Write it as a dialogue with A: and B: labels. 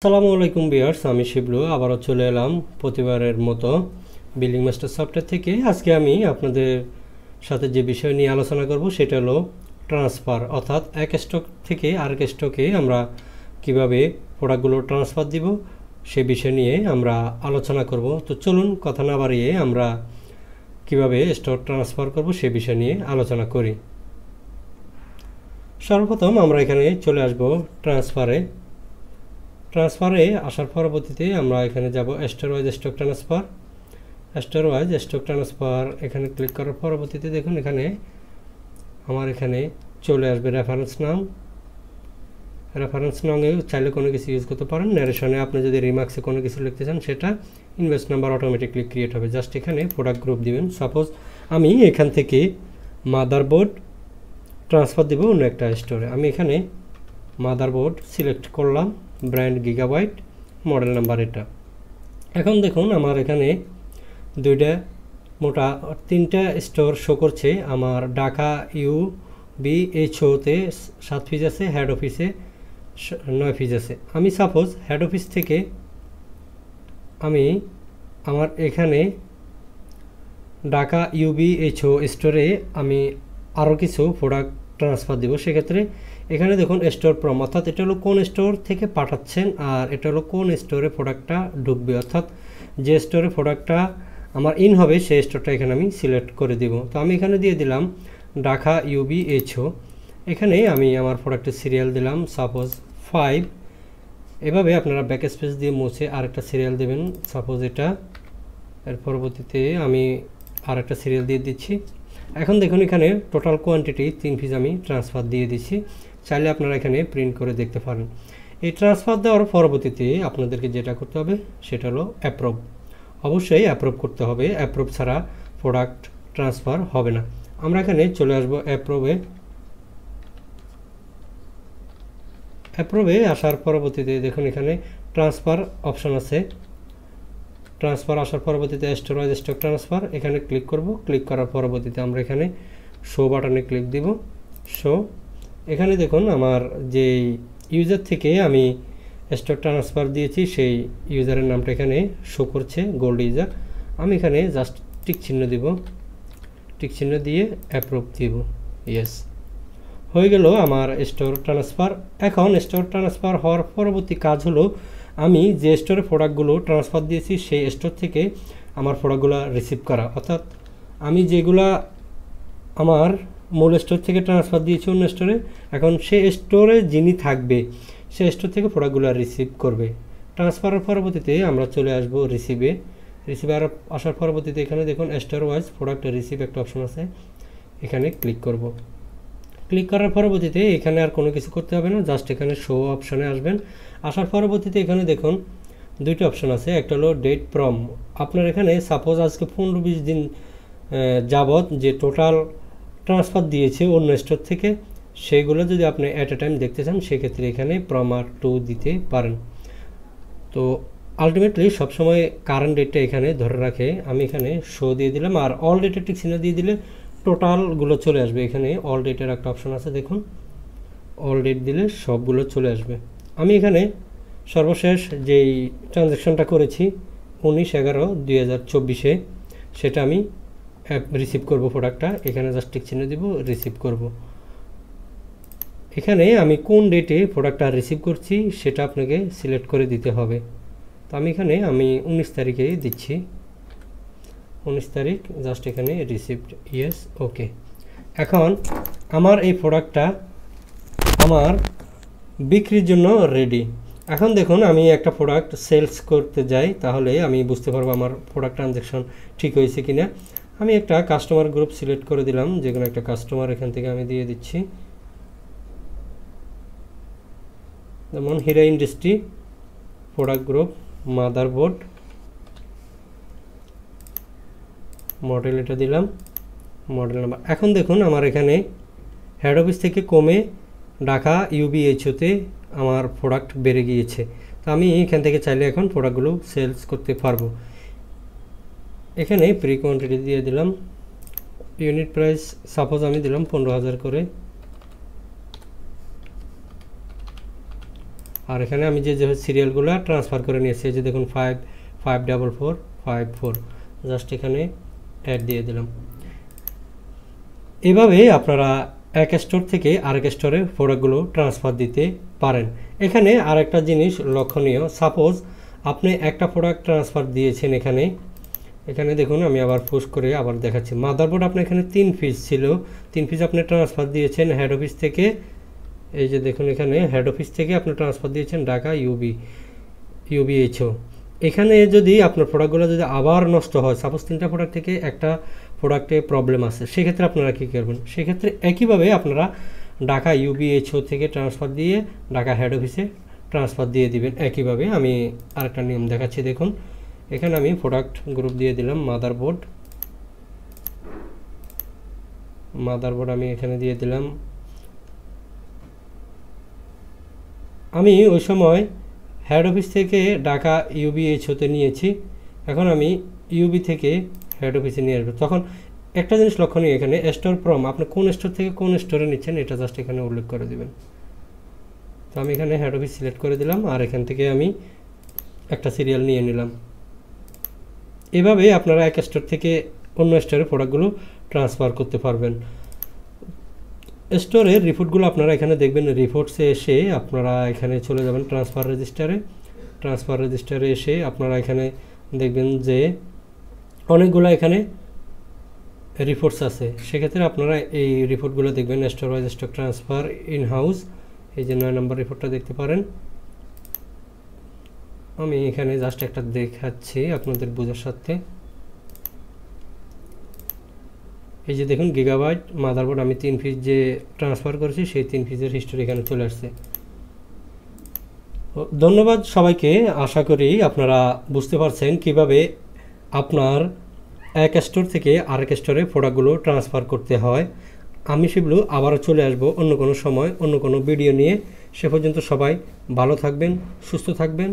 A: আসসালামু আলাইকুম ভিউয়ার্স, আমি শিবলু আবারও চলে এলাম প্রতিবারের মতো বিলিং মাস্টার সফটওয়্যার থেকে। আজকে আমি আপনাদের সাথে যে বিষয় নিয়ে আলোচনা করব সেটা হলো ট্রান্সফার, অর্থাৎ এক স্টক থেকে আরেক স্টকে আমরা কিভাবে প্রোডাক্টগুলো ট্রান্সফার দিব সে বিষয় নিয়ে আমরা আলোচনা করব। তো চলুন কথা না বাড়িয়ে আমরা কিভাবে স্টক ট্রান্সফার করব সে বিষয় নিয়ে আলোচনা করি। সর্বপ্রথম আমরা এখানে চলে আসব ট্রান্সফারে আসার পরবর্তীতে আমরা এখানে যাব স্টোর ওয়াইজ স্টক ট্রান্সফার। এখানে ক্লিক করার পরবর্তীতে দেখুন এখানে আমার এখানে চলে আসবে রেফারেন্স নামে চাইলে কোনো কিছু ইউজ করতে পারেন। ন্যারেশনে আপনি যদি রিমার্কসে কোনো কিছু লিখতে চান সেটা ইনভয়েস নাম্বার অটোমেটিকলি ক্রিয়েট হবে। জাস্ট এখানে প্রোডাক্ট গ্রুপ দিবেন। সাপোজ আমি এখান থেকে মাদারবোর্ড ট্রান্সফার দেব অন্য একটা স্টোরে। আমি এখানে মাদারবোর্ড সিলেক্ট করলাম, ব্র্যান্ড গিগাবাইট, মডেল নাম্বার এটা। এখন দেখুন আমার এখানে তিনটা স্টোর শো করছে। আমার ঢাকা UBHOতে 7 পিস আছে, হেড অফিসে 9 পিস আছে। আমি সাপোজ হেড অফিস থেকে আমার এখানে ঢাকা UBHO স্টোরে আমি আরও কিছু প্রোডাক্ট ট্রান্সফার দেব। সেক্ষেত্রে এখানে দেখুন স্টোর প্রম, অর্থাৎ এটা হলো কোন স্টোর থেকে পাঠাচ্ছেন আর এটা হলো কোন স্টোরে প্রোডাক্টটা ঢুকবে, অর্থাৎ যে স্টোরে প্রোডাক্টটা আমার ইন হবে সেই স্টোরটা এখানে আমি সিলেক্ট করে দিব। তো আমি এখানে দিয়ে দিলাম ঢাকা UBHO। এখানে আমি আমার প্রোডাক্টের সিরিয়াল দিলাম সাপোজ 5। এভাবে আপনারা ব্যাক স্পেস দিয়ে মুছে আরেকটা সিরিয়াল দেবেন, সাপোজ এটা। এর পরবর্তীতে আমি আরেকটা সিরিয়াল দিয়ে দিচ্ছি। এখন দেখুন এখানে টোটাল কোয়ান্টিটি 3 পিস আমি ট্রান্সফার দিয়ে দিচ্ছি। চাইলে আপনারা এখানে প্রিন্ট করে দেখতে পারেন। এই ট্রান্সফার দেওয়ার পরবর্তীতে আপনাদেরকে যেটা করতে হবে সেটা হলো অ্যাপ্রুভ। অবশ্যই অ্যাপ্রুভ করতে হবে, অ্যাপ্রুভ ছাড়া প্রোডাক্ট ট্রান্সফার হবে না। আমরা এখানে চলে আসব অ্যাপ্রুভে আসার পরবর্তীতে দেখুন এখানে ট্রান্সফার অপশন আছে। ট্রান্সফার আসার পরবর্তীতে স্টোর ওয়াইজ স্টক ট্রান্সফার এখানে ক্লিক করব। ক্লিক করার পরবর্তীতে আমরা এখানে শো বাটনে ক্লিক দিব। শো, এখানে দেখুন আমার যে ইউজার থেকে আমি স্টক ট্রান্সফার দিয়েছি সেই ইউজারের নামটা এখানে শো করছে, গোল্ড ইউজার। আমি এখানে জাস্ট টিক চিহ্ন দিব, টিক চিহ্ন দিয়ে অ্যাপ্রুভ দিব। ইয়েস, হয়ে গেল আমার স্টোর ট্রান্সফার। এখন স্টোর ট্রান্সফার হওয়ার পরবর্তী কাজ হলো আমি যে স্টোরে প্রোডাক্টগুলো ট্রান্সফার দিয়েছি সেই স্টোর থেকে আমার প্রোডাক্টগুলো রিসিভ করা, অর্থাৎ আমি যেগুলা আমার মূল স্টোর থেকে ট্রান্সফার দিয়েছি অন্য স্টোরে, এখন সেই স্টোরে যিনি থাকবে সেই স্টোর থেকে প্রোডাক্টগুলো রিসিভ করবে। ট্রান্সফারের পরবর্তীতে আমরা চলে আসব রিসিভে আসার পরবর্তীতে এখানে দেখুন স্টোর ওয়াইজ প্রোডাক্ট রিসিভ একটা অপশন আছে, এখানে ক্লিক করব। ক্লিক করার পরবর্তীতে এখানে আর কোনো কিছু করতে হবে না, জাস্ট এখানে শো অপশানে আসবেন। আসার পরবর্তীতে এখানে দেখুন দুইটা অপশান আছে, একটা হলো ডেট ফ্রম। আপনার এখানে সাপোজ আজকে 15-20 দিন যাবত যে টোটাল ট্রান্সফার দিয়েছে অন্য স্টোর থেকে সেগুলো যদি আপনি অ্যাট এ টাইম দেখতে চান সেক্ষেত্রে এখানে প্রমার 2 দিতে পারেন। তো আলটিমেটলি সবসময় কারেন্ট ডেটটা এখানে ধরে রাখে। আমি এখানে শো দিয়ে দিলাম আর অল ডেটের টিক চিহ্ন দিয়ে দিলে টোটালগুলো চলে আসবে। এখানে অল ডেটের একটা অপশন আছে, দেখুন অল ডেট দিলে সবগুলো চলে আসবে। আমি এখানে সর্বশেষ যেই ট্রানজ্যাকশনটা করেছি 19/11/2024 সেটা আমি রিসিভ করব প্রোডাক্টটা। এখানে জাস্ট টিক চিহ্ন দিব, রিসিভ করব। এখানে আমি কোন ডেটে প্রোডাক্টটা রিসিভ করছি সেটা আপনাকে সিলেক্ট করে দিতে হবে। তো আমি এখানে 19 তারিখে দিচ্ছি, 19 তারিখ, জাস্ট এখানে রিসিভড, ইয়েস, ওকে। এখন আমার এই প্রোডাক্টটা আমার বিক্রির জন্য রেডি। এখন দেখুন আমি একটা প্রোডাক্ট সেলস করতে যাই, তাহলে আমি বুঝতে পারবো আমার প্রোডাক্ট ট্রানজ্যাকশন ঠিক হয়েছে কিনা। আমি একটা কাস্টমার গ্রুপ সিলেক্ট করে দিলাম, যে কোনো একটা কাস্টমার এখান থেকে আমি দিয়ে দিচ্ছি, যেমন হীরা industry, product group, motherboard, model এটা দিলাম, মডেল নাম্বার। এখন দেখুন আমার এখানে হেড অফিস থেকে কমে ঢাকা UBHOতে আমার প্রোডাক্ট বেড়ে গিয়েছে। তো আমি এখান থেকে চাইলে এখন প্রোডাক্টগুলো সেলস করতে পারবো। এখানে প্রি কোয়ান্টিটি দিয়ে দিলাম, ইউনিট প্রাইস সাপোজ আমি দিলাম 15,000 করে। আর এখানে আমি যে সিরিয়ালগুলো ট্রান্সফার করে নিয়েছি, যে দেখুন 554454, জাস্ট এখানে অ্যাড দিয়ে দিলাম। এভাবে আপনারা এক স্টোর থেকে আরেক স্টোরে প্রোডাক্টগুলো ট্রান্সফার দিতে পারেন। এখানে আরেকটা জিনিস লক্ষণীয়, সাপোজ আপনি একটা প্রোডাক্ট ট্রান্সফার দিয়েছেন, এখানে দেখুন আমি আবার পুশ করে আবার দেখাচ্ছি। মাদারবোর্ড আপনার এখানে 3 পিস ছিল, 3 পিস আপনি ট্রান্সফার দিয়েছেন হেড অফিস থেকে। এই যে দেখুন এখানে হেড অফিস থেকে আপনি ট্রান্সফার দিয়েছেন ঢাকা ইউবিএইচও। এখানে যদি আপনার প্রোডাক্টগুলো যদি আবার নষ্ট হয়, সাপোজ 3টা প্রোডাক্ট থেকে একটা প্রোডাক্টে প্রবলেম আছে, সেক্ষেত্রে আপনারা কী করবেন? সেক্ষেত্রে একইভাবে আপনারা ঢাকা ইউবিএইচও থেকে ট্রান্সফার দিয়ে ঢাকা হেড অফিসে ট্রান্সফার দিয়ে দিবেন একইভাবে। আমি আরেকটা নিয়ম দেখাচ্ছি, দেখুন এখানে আমি প্রোডাক্ট গ্রুপ দিয়ে দিলাম মাদারবোর্ড আমি এখানে দিয়ে দিলাম। আমি ওই সময় হেড অফিস থেকে ঢাকা ইউবিএইচওতে নিয়েছি, এখন আমি ইউবি থেকে হেড অফিসে নিয়ে আসবো। তখন একটা জিনিস লক্ষণীয়, এখানে স্টোর ফ্রম, আপনি কোন স্টোর থেকে কোন স্টোরে নিচ্ছেন এটা জাস্ট এখানে উল্লেখ করে দিবেন। তো আমি এখানে হেড অফিস সিলেক্ট করে দিলাম, আর এখান থেকে আমি একটা সিরিয়াল নিয়ে নিলাম। এভাবে আপনারা এক স্টোর থেকে অন্য স্টোরে প্রোডাক্টগুলো ট্রান্সফার করতে পারবেন। স্টোরের রিপোর্টগুলো আপনারা এখানে দেখবেন, রিপোর্টসে এসে আপনারা এখানে চলে যাবেন ট্রান্সফার রেজিস্টারে এসে আপনারা এখানে দেখবেন যে অনেকগুলো এখানে রিপোর্টস আছে। সেক্ষেত্রে আপনারা এই রিপোর্টগুলো দেখবেন, store wise stock transfer in house, এই যে 9 নম্বর রিপোর্টটা দেখতে পারেন। আমি এখানে জাস্ট একটা দেখাচ্ছি আপনাদের বোঝার সাথে। এই যে দেখুন গিগাবাইট মাদারবোর্ড আমি 3 পিস যে ট্রান্সফার করেছি, সেই 3 পিসের হিস্টোরি এখানে চলে আসছে। ধন্যবাদ সবাইকে, আশা করি আপনারা বুঝতে পারছেন কিভাবে আপনার এক স্টোর থেকে আরেক স্টোরে প্রোডাক্টগুলো ট্রান্সফার করতে হয়। আমি শিবলু আবারও চলে আসব অন্য কোনো সময় অন্য কোনো ভিডিও নিয়ে। সে পর্যন্ত সবাই ভালো থাকবেন, সুস্থ থাকবেন।